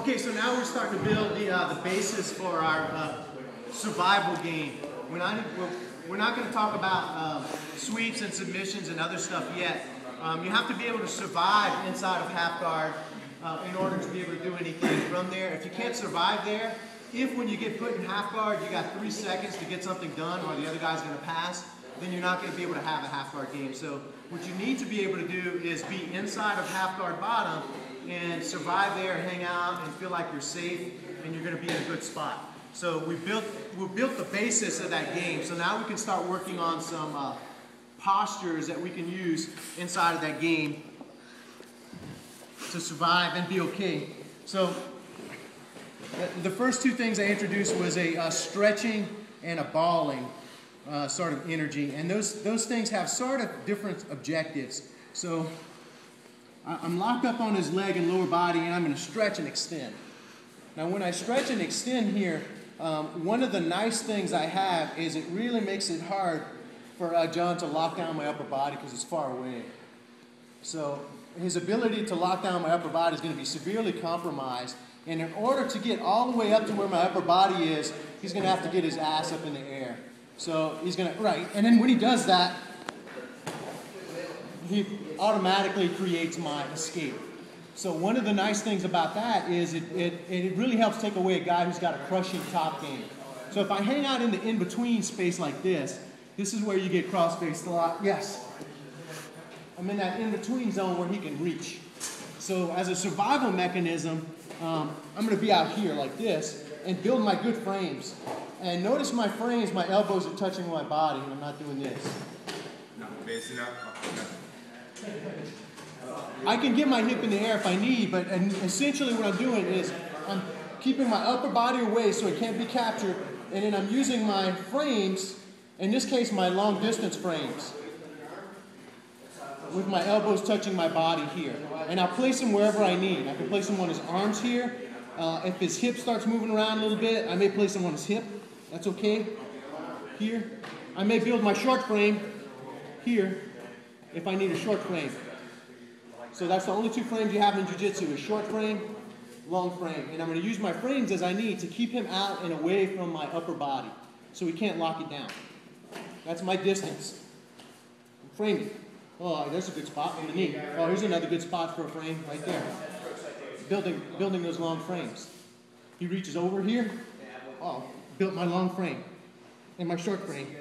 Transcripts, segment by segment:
Okay, so now we're starting to build the basis for our survival game. We're not going to talk about sweeps and submissions and other stuff yet. You have to be able to survive inside of half guard in order to be able to do anything from there. If you can't survive there, if when you get put in half guard you got 3 seconds to get something done or the other guy's going to pass, then you're not going to be able to have a half guard game. So what you need to be able to do is be inside of half guard bottom and survive there and hang out and feel like you're safe and you're going to be in a good spot. So we built the basis of that game. So now we can start working on some postures that we can use inside of that game to survive and be okay. So the first two things I introduced was a stretching and a balling sort of energy, and those things have sort of different objectives. So I'm locked up on his leg and lower body, and I'm going to stretch and extend. Now when I stretch and extend here, one of the nice things I have is it really makes it hard for John to lock down my upper body because it's far away. So his ability to lock down my upper body is going to be severely compromised, and in order to get all the way up to where my upper body is, he's going to have to get his ass up in the air. So he's going to, right, and then when he does that, he automatically creates my escape. So one of the nice things about that is it really helps take away a guy who's got a crushing top game. So if I hang out in the in-between space like this is where you get cross-faced a lot. Yes. I'm in that in-between zone where he can reach. So as a survival mechanism, I'm going to be out here like this and build my good frames. And notice my frames, my elbows are touching my body, and I'm not doing this. No, facing up. I can get my hip in the air if I need, but essentially what I'm doing is I'm keeping my upper body away so it can't be captured, and then I'm using my frames, in this case my long distance frames, with my elbows touching my body here. And I'll place them wherever I need. I can place them on his arms here. If his hip starts moving around a little bit, I may place him on his hip. That's okay. Here. I may build my short frame here if I need a short frame. So that's the only two frames you have in jiu-jitsu, is short frame, long frame. And I'm going to use my frames as I need to keep him out and away from my upper body so he can't lock it down. That's my distance. I'm framing. Oh, there's a good spot on the knee. Oh, here's another good spot for a frame right there. Building those long frames. He reaches over here. Oh, built my long frame and my short frame.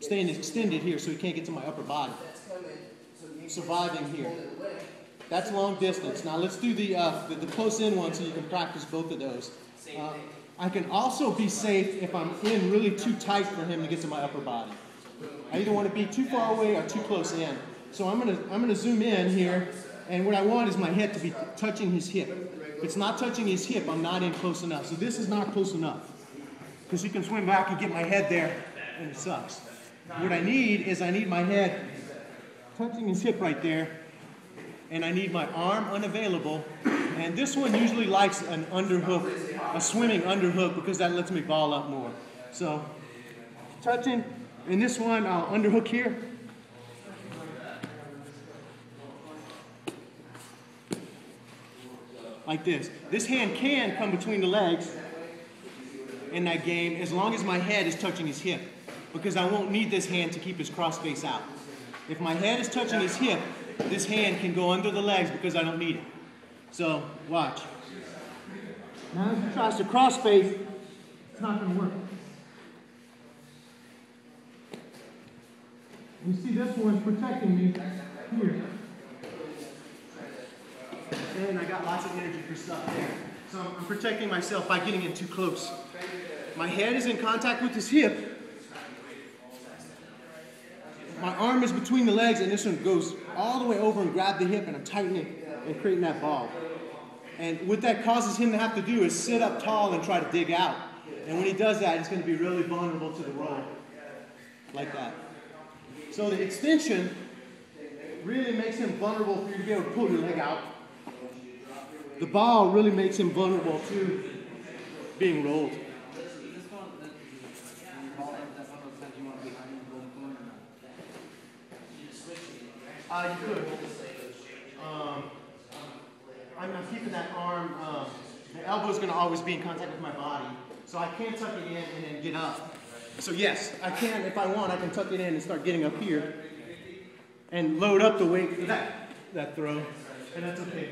Staying extended here so he can't get to my upper body. Surviving here. That's long distance. Now let's do the close in one so you can practice both of those. I can also be safe if I'm in really too tight for him to get to my upper body. I either want to be too far away or too close in. So I'm gonna zoom in here, and what I want is my head to be touching his hip. If it's not touching his hip, I'm not in close enough. So this is not close enough, because he can swim back and get my head there, and it sucks. What I need is my head touching his hip right there, and I need my arm unavailable. And this one usually likes an underhook, a swimming underhook, because that lets me ball up more. So touching, and this one I'll underhook here. Like this. This hand can come between the legs in that game as long as my head is touching his hip, because I won't need this hand to keep his cross face out. If my head is touching his hip, this hand can go under the legs because I don't need it. So, watch. Now if he tries to cross face, it's not going to work. You see this one's protecting me here. And I got lots of energy for stuff there. So I'm protecting myself by getting in too close. My head is in contact with his hip. My arm is between the legs, and this one goes all the way over and grab the hip, and I'm tightening and creating that ball. And what that causes him to have to do is sit up tall and try to dig out. And when he does that, he's going to be really vulnerable to the roll. Like that. So the extension really makes him vulnerable for you to be able to pull your leg out. The ball really makes him vulnerable to being rolled. You could. I'm keeping that arm, the elbow is going to always be in contact with my body. So I can tuck it in and then get up. So yes, I can, if I want, I can tuck it in and start getting up here and load up the weight for that throw. And that's okay.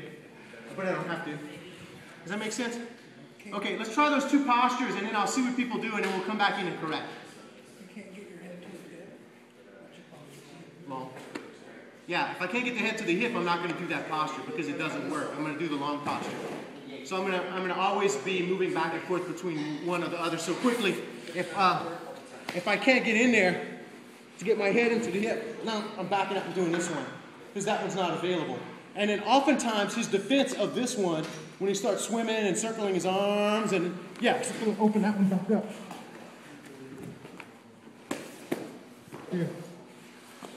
But I don't have to. Does that make sense? Okay, let's try those two postures and then I'll see what people do and then we'll come back in and correct. You can't get your head to the hip. Long. Yeah, if I can't get the head to the hip, I'm not going to do that posture because it doesn't work. I'm going to do the long posture. So I'm going to always be moving back and forth between one or the other. So quickly, if I can't get in there to get my head into the hip, now I'm backing up and doing this one because that one's not available. And then oftentimes his defense of this one, when he starts swimming and circling his arms and yeah, so we'll open that one back up. Here.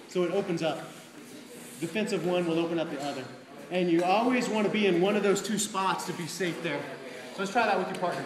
So it opens up. Defensive one will open up the other. And you always want to be in one of those two spots to be safe there. So let's try that with your partner.